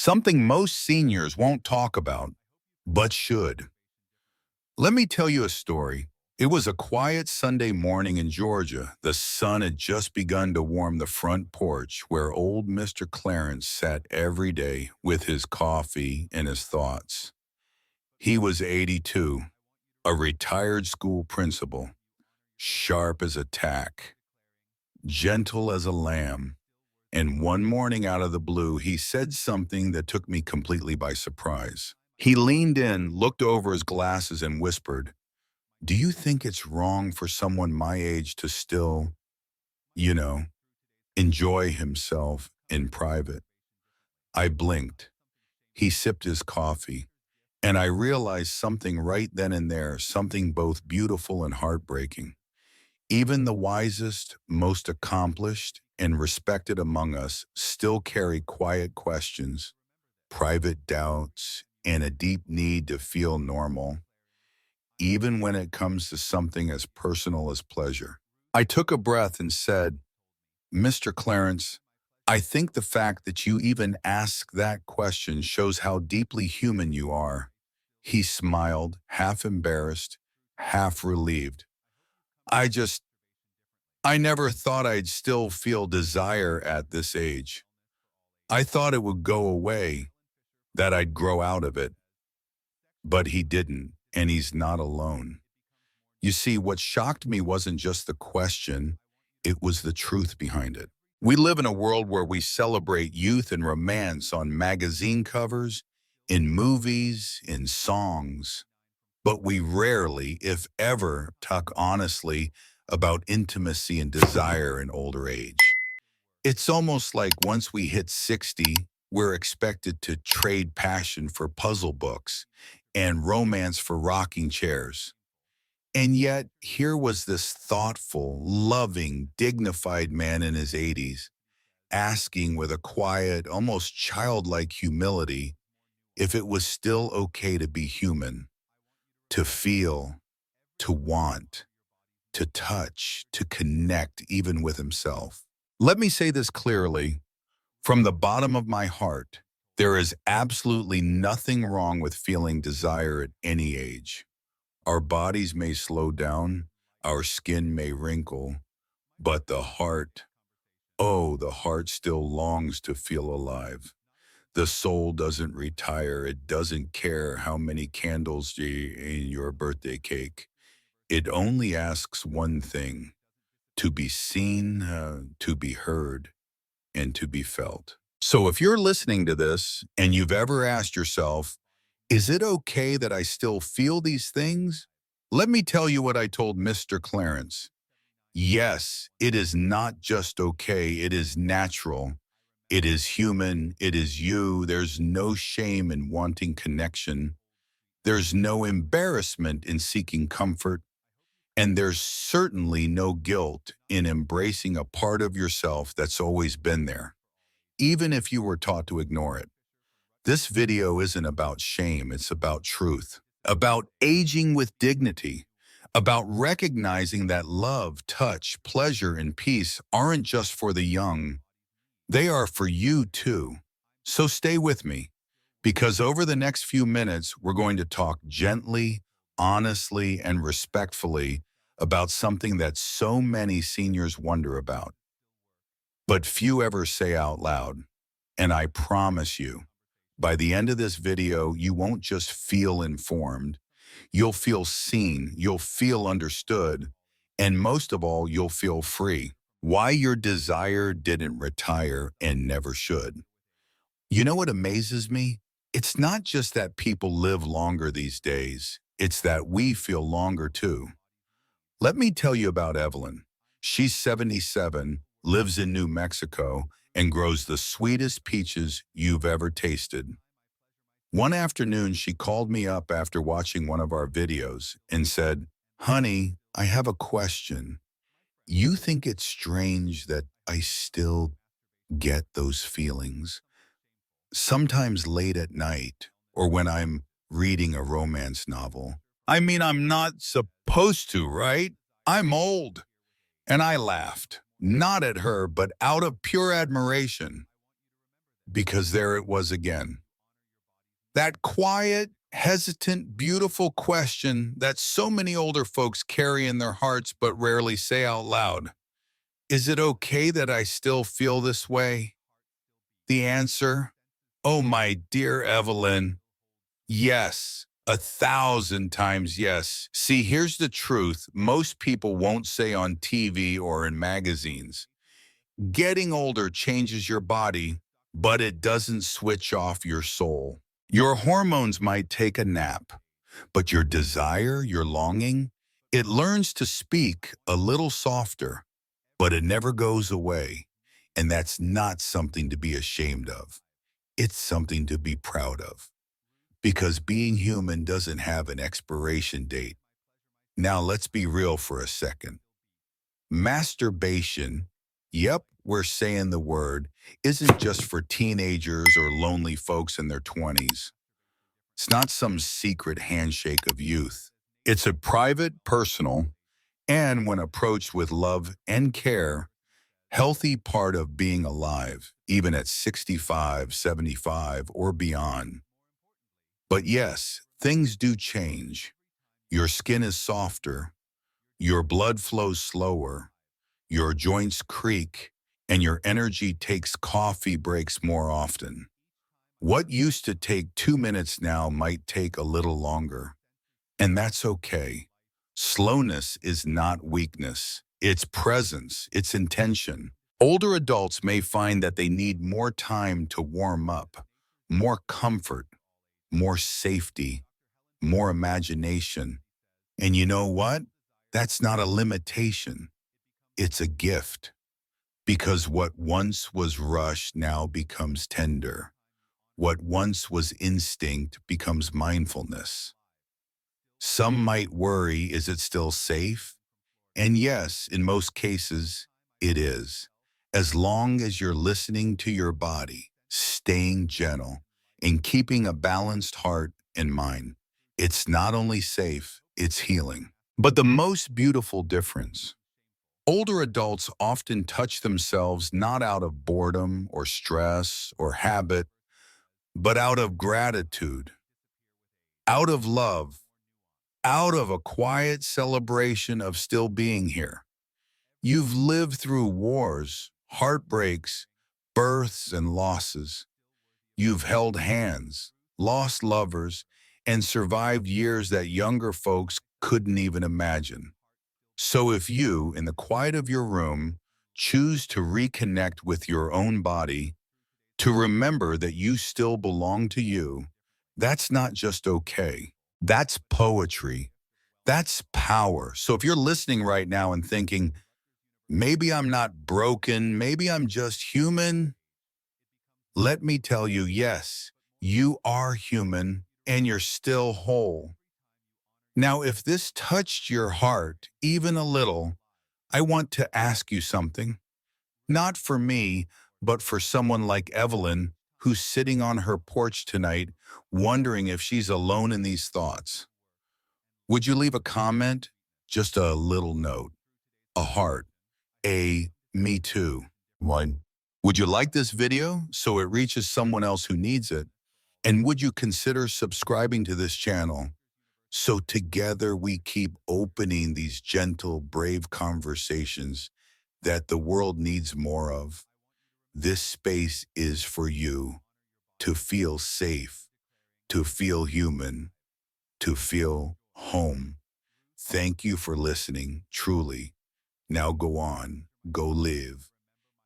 something most seniors won't talk about, but should. Let me tell you a story. It was a quiet Sunday morning in Georgia. The sun had just begun to warm the front porch where old Mr. Clarence sat every day with his coffee and his thoughts. He was 82, a retired school principal, sharp as a tack, gentle as a lamb. And one morning out of the blue, he said something that took me completely by surprise. He leaned in, looked over his glasses, and whispered, "Do you think it's wrong for someone my age to still, you know, enjoy himself in private?" I blinked. He sipped his coffee, and I realized something right then and there, something both beautiful and heartbreaking. Even the wisest, most accomplished, and respected among us still carry quiet questions, private doubts, and a deep need to feel normal, even when it comes to something as personal as pleasure. I took a breath and said, "Mr. Clarence, I think the fact that you even ask that question shows how deeply human you are." He smiled, half embarrassed, half relieved. I just, I never thought I'd still feel desire at this age. I thought it would go away, that I'd grow out of it. But he didn't, and he's not alone. You see, what shocked me wasn't just the question, it was the truth behind it. We live in a world where we celebrate youth and romance on magazine covers, in movies, in songs, but we rarely, if ever, talk honestly about intimacy and desire in older age. It's almost like once we hit 60, we're expected to trade passion for puzzle books and romance for rocking chairs. And yet, here was this thoughtful, loving, dignified man in his 80s, asking with a quiet, almost childlike humility if it was still okay to be human, to feel, to want, to touch, to connect even with himself. Let me say this clearly, from the bottom of my heart, there is absolutely nothing wrong with feeling desire at any age. Our bodies may slow down, our skin may wrinkle, but the heart, oh, the heart still longs to feel alive. The soul doesn't retire. It doesn't care how many candles in your birthday cake. It only asks one thing, to be seen, to be heard, and to be felt. So if you're listening to this and you've ever asked yourself, is it okay that I still feel these things? Let me tell you what I told Mr. Clarence. Yes, it is not just okay, it is natural. It is human, it is you. There's no shame in wanting connection. There's no embarrassment in seeking comfort. And there's certainly no guilt in embracing a part of yourself that's always been there, even if you were taught to ignore it. This video isn't about shame, it's about truth, about aging with dignity, about recognizing that love, touch, pleasure, and peace aren't just for the young, they are for you too. So stay with me, because over the next few minutes, we're going to talk gently, honestly, and respectfully about something that so many seniors wonder about, but few ever say out loud. And I promise you, by the end of this video, you won't just feel informed, you'll feel seen, you'll feel understood, and most of all, you'll feel free. Why your desire didn't retire and never should. You know what amazes me? It's not just that people live longer these days, it's that we feel longer too. Let me tell you about Evelyn. She's 77, lives in New Mexico, and grows the sweetest peaches you've ever tasted. One afternoon, she called me up after watching one of our videos and said, "Honey, I have a question. You think it's strange that I still get those feelings? Sometimes late at night or when I'm reading a romance novel. I mean, I'm not supposed to, right? I'm old." And I laughed, not at her, but out of pure admiration. Because there it was again. That quiet, hesitant, beautiful question that so many older folks carry in their hearts but rarely say out loud. Is it okay that I still feel this way? The answer, oh my dear Evelyn, yes, 1,000 times yes. See, here's the truth most people won't say on TV or in magazines. Getting older changes your body, but it doesn't switch off your soul. Your hormones might take a nap, but your desire, your longing, it learns to speak a little softer, but it never goes away. And that's not something to be ashamed of. It's something to be proud of. Because being human doesn't have an expiration date. Now let's be real for a second. Masturbation, yep, we're saying the word, isn't just for teenagers or lonely folks in their 20s. It's not some secret handshake of youth. It's a private, personal, and when approached with love and care, healthy part of being alive, even at 65, 75, or beyond. But yes, things do change. Your skin is softer, your blood flows slower, your joints creak, and your energy takes coffee breaks more often. What used to take 2 minutes now might take a little longer. And that's okay. Slowness is not weakness. It's presence, it's intention. Older adults may find that they need more time to warm up, more comfort, more safety, more imagination. And you know what? That's not a limitation. It's a gift. Because what once was rush now becomes tender. What once was instinct becomes mindfulness. Some might worry, is it still safe? And yes, in most cases, it is. As long as you're listening to your body, staying gentle, and keeping a balanced heart and mind, it's not only safe, it's healing. But the most beautiful difference, older adults often touch themselves not out of boredom or stress or habit, but out of gratitude, out of love, out of a quiet celebration of still being here. You've lived through wars, heartbreaks, births, and losses. You've held hands, lost lovers, and survived years that younger folks couldn't even imagine. So if you, in the quiet of your room, choose to reconnect with your own body, to remember that you still belong to you, that's not just okay. That's poetry. That's power. So if you're listening right now and thinking, maybe I'm not broken, maybe I'm just human, let me tell you, yes, you are human and you're still whole. Now, if this touched your heart even a little, I want to ask you something. Not for me, but for someone like Evelyn, who's sitting on her porch tonight, wondering if she's alone in these thoughts. Would you leave a comment? Just a little note, a heart, a me too. One. Would you like this video so it reaches someone else who needs it? And would you consider subscribing to this channel so together we keep opening these gentle, brave conversations that the world needs more of? This space is for you to feel safe, to feel human, to feel home. Thank you for listening, truly. Now go on, go live,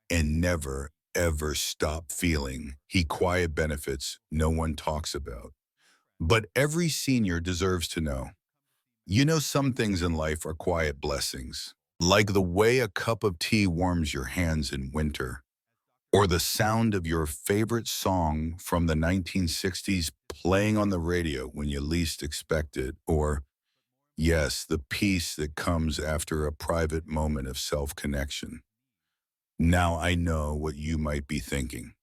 and never, ever stop feeling he quiet benefits no one talks about. But every senior deserves to know. You know, some things in life are quiet blessings, like the way a cup of tea warms your hands in winter, or the sound of your favorite song from the 1960s playing on the radio when you least expect it, or, yes, the peace that comes after a private moment of self-connection. Now I know what you might be thinking.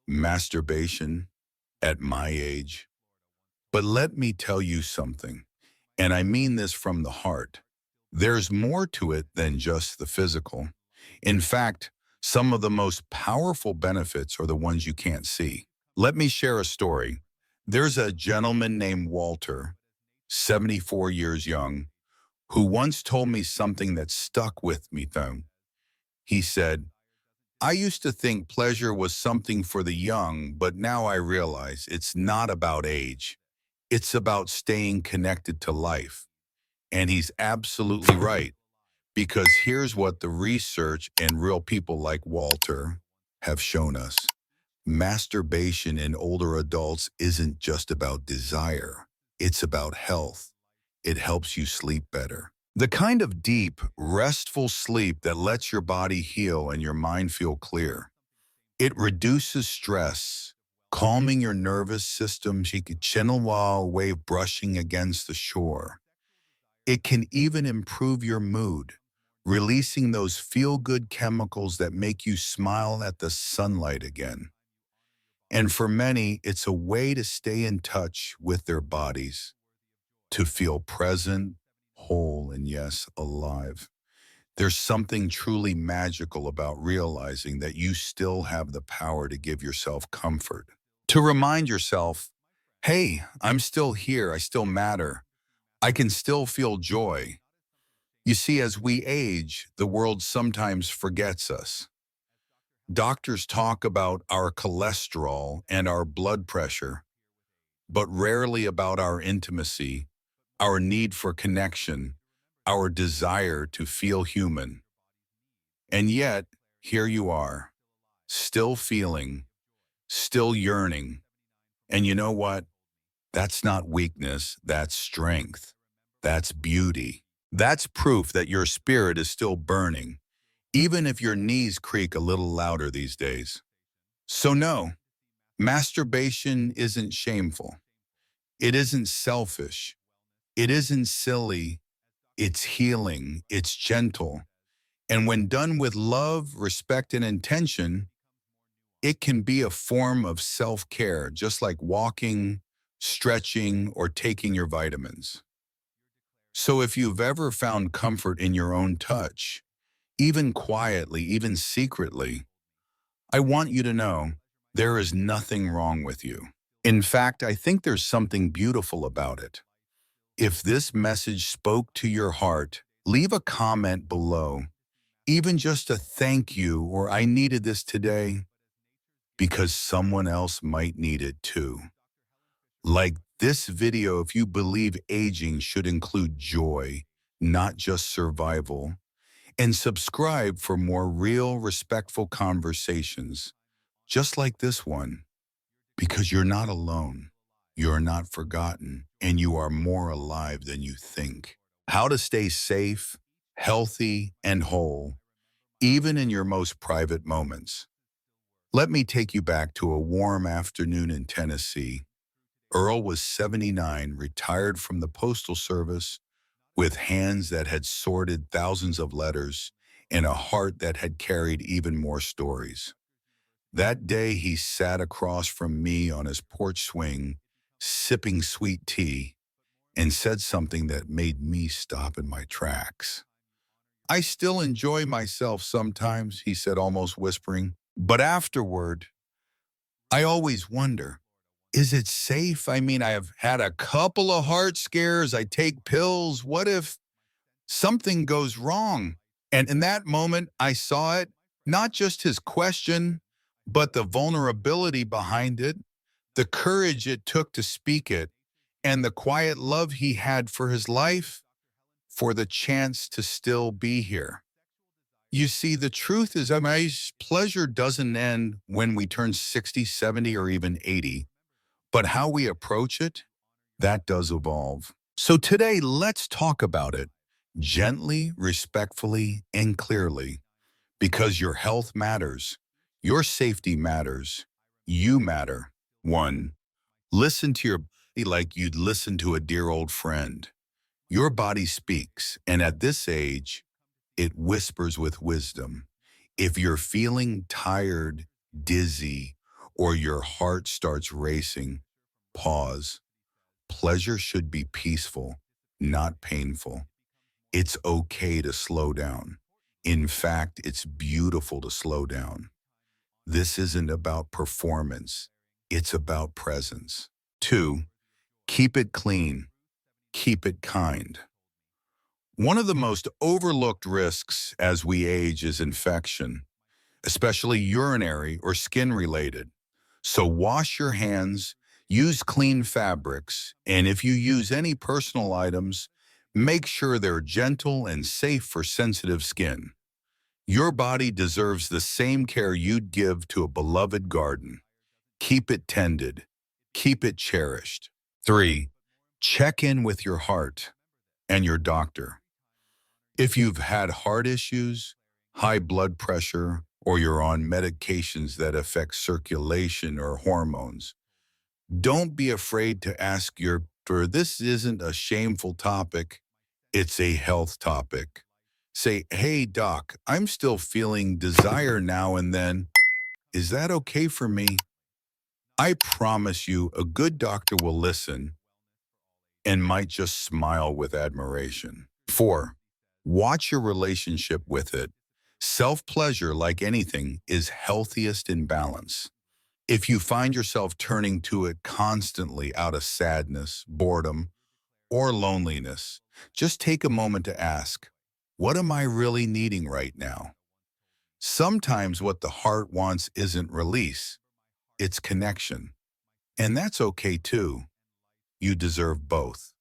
Masturbation at my age. But let me tell you something, and I mean this from the heart. There's more to it than just the physical. In fact, Some of the most powerful benefits are the ones you can't see. Let me share a story. There's a gentleman named Walter, 74 years young, who once told me something that stuck with me though. He said, I used to think pleasure was something for the young, but now I realize it's not about age. It's about staying connected to life. And he's absolutely right, because here's what the research and real people like Walter have shown us. Masturbation in older adults isn't just about desire. It's about health. It helps you sleep better. The kind of deep, restful sleep that lets your body heal and your mind feel clear. It reduces stress, calming your nervous system. She could gentle while wave brushing against the shore. It can even improve your mood, releasing those feel-good chemicals that make you smile at the sunlight again. And for many, it's a way to stay in touch with their bodies, to feel present, whole, and yes, alive. There's something truly magical about realizing that you still have the power to give yourself comfort. To remind yourself, hey, I'm still here, I still matter, I can still feel joy. You see, as we age, the world sometimes forgets us. Doctors talk about our cholesterol and our blood pressure, but rarely about our intimacy, our need for connection, our desire to feel human. And yet, here you are, still feeling, still yearning. And you know what? That's not weakness, that's strength. That's beauty. That's proof that your spirit is still burning, even if your knees creak a little louder these days. So no, masturbation isn't shameful. It isn't selfish. It isn't silly. It's healing. It's gentle. And when done with love, respect, and intention, it can be a form of self-care, just like walking, stretching, or taking your vitamins. So if you've ever found comfort in your own touch, even quietly, even secretly, I want you to know there is nothing wrong with you. In fact, I think there's something beautiful about it. If this message spoke to your heart, leave a comment below, even just a thank you or I needed this today, because someone else might need it too. Like this video, if you believe aging should include joy, not just survival, and subscribe for more real, respectful conversations, just like this one, because you're not alone, you're not forgotten, and you are more alive than you think. How to stay safe, healthy, and whole, even in your most private moments. Let me take you back to a warm afternoon in Tennessee. Earl was 79, retired from the Postal Service, with hands that had sorted thousands of letters and a heart that had carried even more stories. That day he sat across from me on his porch swing, sipping sweet tea, and said something that made me stop in my tracks. I still enjoy myself sometimes, he said, almost whispering, but afterward, I always wonder, is it safe? I mean, I have had a couple of heart scares. I take pills. What if something goes wrong? And in that moment, I saw it, not just his question, but the vulnerability behind it, the courage it took to speak it, and the quiet love he had for his life, for the chance to still be here. You see, the truth is, pleasure doesn't end when we turn 60, 70, or even 80, but how we approach it, that does evolve. So today, let's talk about it gently, respectfully, and clearly, because your health matters, your safety matters, you matter. 1. Listen to your body like you'd listen to a dear old friend. Your body speaks, and at this age, it whispers with wisdom. If you're feeling tired, dizzy, or your heart starts racing, pause. Pleasure should be peaceful, not painful. It's okay to slow down. In fact, it's beautiful to slow down. This isn't about performance. It's about presence. 2. Keep it clean. Keep it kind. One of the most overlooked risks as we age is infection, especially urinary or skin-related. So wash your hands, use clean fabrics, and if you use any personal items, make sure they're gentle and safe for sensitive skin. Your body deserves the same care you'd give to a beloved garden. Keep it tended. Keep it cherished. 3. Check in with your heart and your doctor. If you've had heart issues, high blood pressure, or you're on medications that affect circulation or hormones, don't be afraid to ask your doctor. This isn't a shameful topic, it's a health topic. Say, hey doc, I'm still feeling desire now and then. Is that okay for me? I promise you a good doctor will listen and might just smile with admiration. 4. Watch your relationship with it. Self-pleasure, like anything, is healthiest in balance. If you find yourself turning to it constantly out of sadness, boredom, or loneliness, just take a moment to ask, what am I really needing right now? Sometimes what the heart wants isn't release, it's connection. And that's okay too. You deserve both.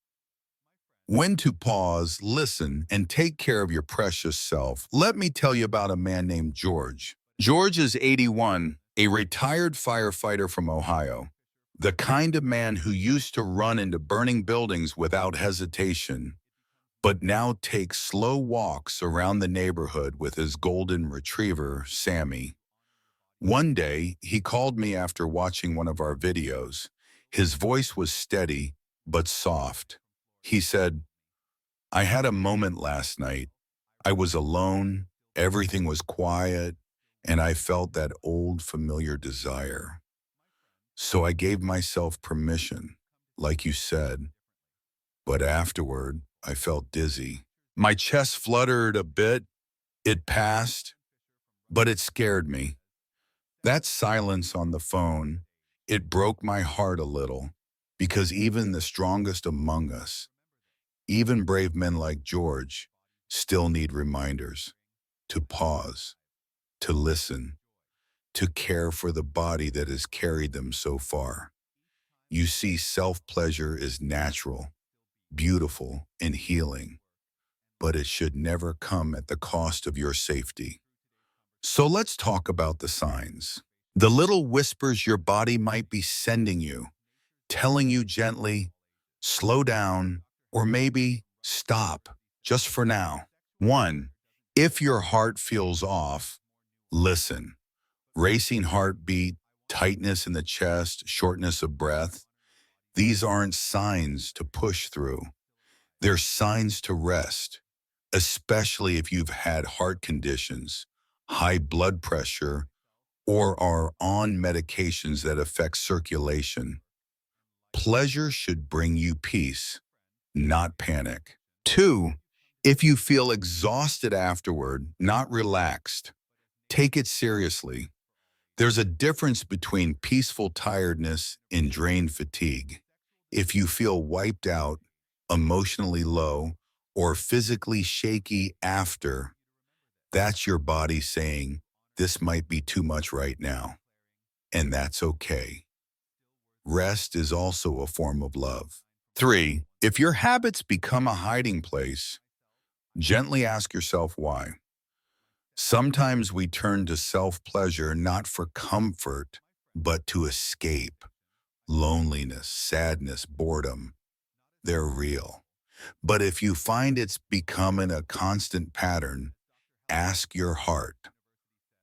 When to pause, listen, and take care of your precious self. Let me tell you about a man named George. George is 81, a retired firefighter from Ohio. The kind of man who used to run into burning buildings without hesitation, but now takes slow walks around the neighborhood with his golden retriever, Sammy. One day, he called me after watching one of our videos. His voice was steady, but soft. He said, I had a moment last night. I was alone, everything was quiet, and I felt that old familiar desire. So I gave myself permission, like you said, but afterward, I felt dizzy. My chest fluttered a bit. It passed, but it scared me. That silence on the phone, it broke my heart a little, because even the strongest among us, even brave men like George, still need reminders to pause, to listen, to care for the body that has carried them so far. You see, self-pleasure is natural, beautiful, and healing, but it should never come at the cost of your safety. So let's talk about the signs. The little whispers your body might be sending you, telling you gently, slow down, or maybe stop, just for now. 1. If your heart feels off, listen. Racing heartbeat, tightness in the chest, shortness of breath, these aren't signs to push through. They're signs to rest, especially if you've had heart conditions, high blood pressure, or are on medications that affect circulation. Pleasure should bring you peace, not panic. 2. If you feel exhausted afterward, not relaxed, take it seriously. There's a difference between peaceful tiredness and drained fatigue. If you feel wiped out, emotionally low, or physically shaky after, that's your body saying, this might be too much right now. And that's okay. Rest is also a form of love. 3. If your habits become a hiding place, gently ask yourself why. Sometimes we turn to self-pleasure not for comfort, but to escape. Loneliness, sadness, boredom, they're real. But if you find it's becoming a constant pattern, ask your heart,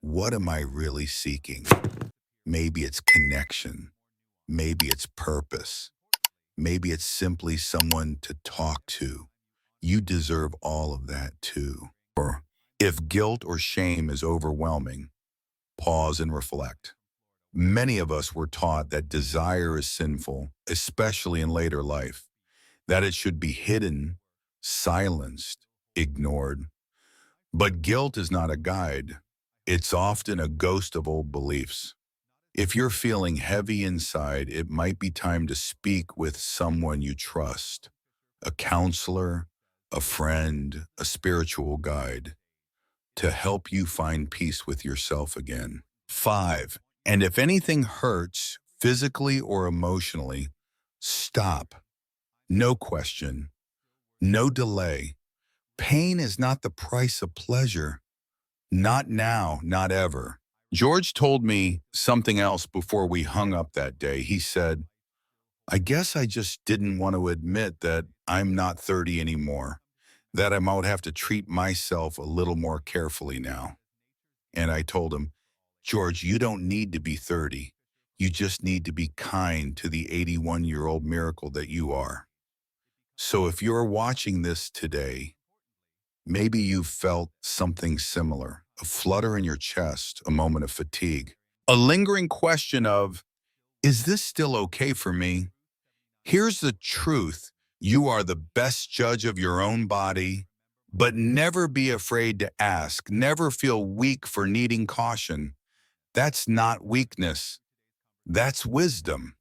what am I really seeking? Maybe it's connection. Maybe it's purpose. Maybe it's simply someone to talk to. You deserve all of that too. Or if guilt or shame is overwhelming, pause and reflect. Many of us were taught that desire is sinful, especially in later life, that it should be hidden, silenced, ignored. But guilt is not a guide. It's often a ghost of old beliefs. If you're feeling heavy inside, it might be time to speak with someone you trust, a counselor, a friend, a spiritual guide, to help you find peace with yourself again. 5. And if anything hurts, physically or emotionally, stop. No question. No delay. Pain is not the price of pleasure. Not now, not ever. George told me something else before we hung up that day. He said, I guess I just didn't want to admit that I'm not 30 anymore, that I might have to treat myself a little more carefully now. And I told him, George, you don't need to be 30. You just need to be kind to the 81-year-old miracle that you are. So if you're watching this today, maybe you've felt something similar, a flutter in your chest, a moment of fatigue, a lingering question of, is this still okay for me? Here's the truth. You are the best judge of your own body, but never be afraid to ask. Never feel weak for needing caution. That's not weakness. That's wisdom.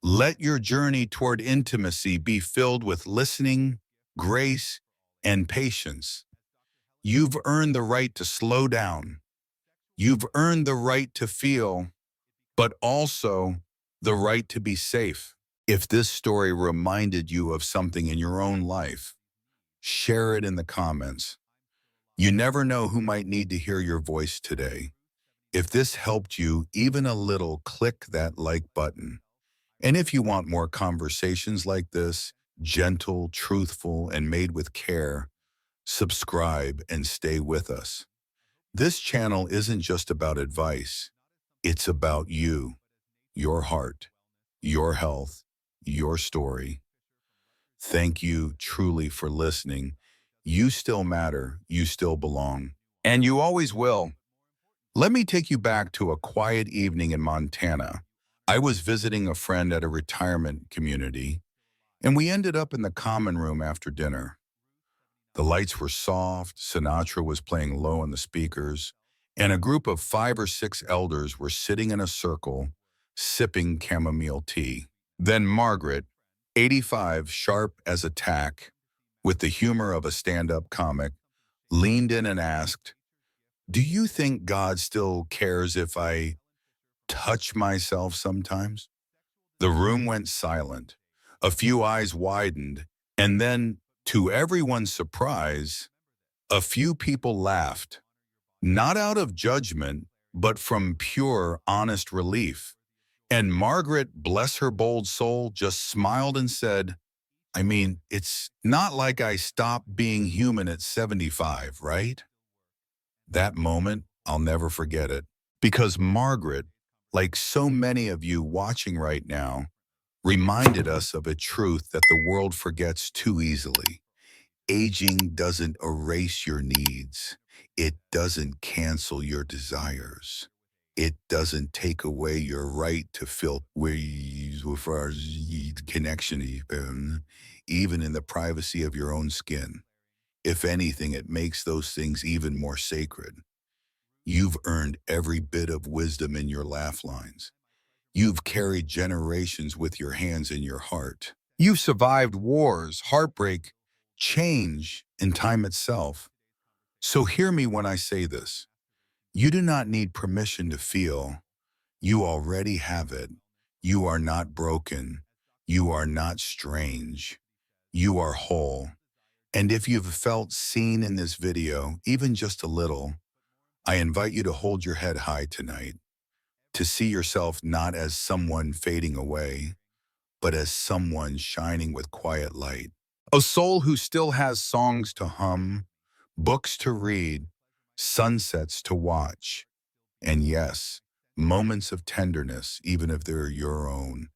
Let your journey toward intimacy be filled with listening, grace, and patience. You've earned the right to slow down. You've earned the right to feel, but also the right to be safe. If this story reminded you of something in your own life, share it in the comments. You never know who might need to hear your voice today. If this helped you even a little, click that like button. And if you want more conversations like this, gentle, truthful, and made with care, subscribe and stay with us. This channel isn't just about advice. It's about you, your heart, your health, your story. Thank you truly for listening. You still matter. You still belong. And you always will. Let me take you back to a quiet evening in Montana. I was visiting a friend at a retirement community, and we ended up in the common room after dinner. The lights were soft, Sinatra was playing low on the speakers, and a group of 5 or 6 elders were sitting in a circle, sipping chamomile tea. Then Margaret, 85, sharp as a tack, with the humor of a stand-up comic, leaned in and asked, do you think God still cares if I touch myself sometimes? The room went silent. A few eyes widened, and then, to everyone's surprise, a few people laughed, not out of judgment, but from pure, honest relief. And Margaret, bless her bold soul, just smiled and said, I mean, it's not like I stopped being human at 75, right? That moment, I'll never forget it. Because Margaret, like so many of you watching right now, reminded us of a truth that the world forgets too easily. Aging doesn't erase your needs. It doesn't cancel your desires. It doesn't take away your right to feel for our connection, even in the privacy of your own skin. If anything, it makes those things even more sacred. You've earned every bit of wisdom in your laugh lines. You've carried generations with your hands in your heart. You've survived wars, heartbreak, change, and time itself. So hear me when I say this. You do not need permission to feel. You already have it. You are not broken. You are not strange. You are whole. And if you've felt seen in this video, even just a little, I invite you to hold your head high tonight, to see yourself not as someone fading away, but as someone shining with quiet light. A soul who still has songs to hum, books to read, sunsets to watch, and yes, moments of tenderness, even if they're your own.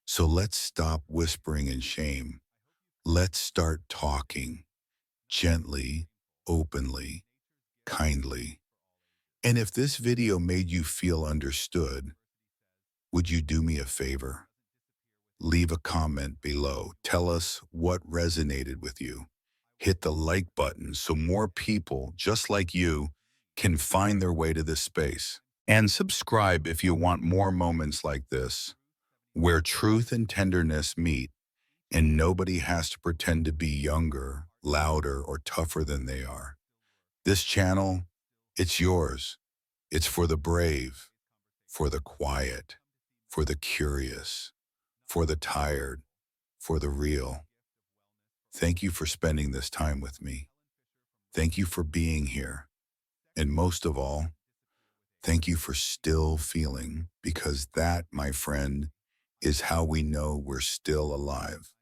So let's stop whispering in shame. Let's start talking gently, openly, kindly. And if this video made you feel understood, would you do me a favor? Leave a comment below. Tell us what resonated with you. Hit the like button so more people just like you can find their way to this space. And subscribe if you want more moments like this, where truth and tenderness meet and nobody has to pretend to be younger, louder, or tougher than they are. This channel, it's yours. It's for the brave, for the quiet, for the curious, for the tired, for the real. Thank you for spending this time with me. Thank you for being here. And most of all, thank you for still feeling, because that, my friend, is how we know we're still alive.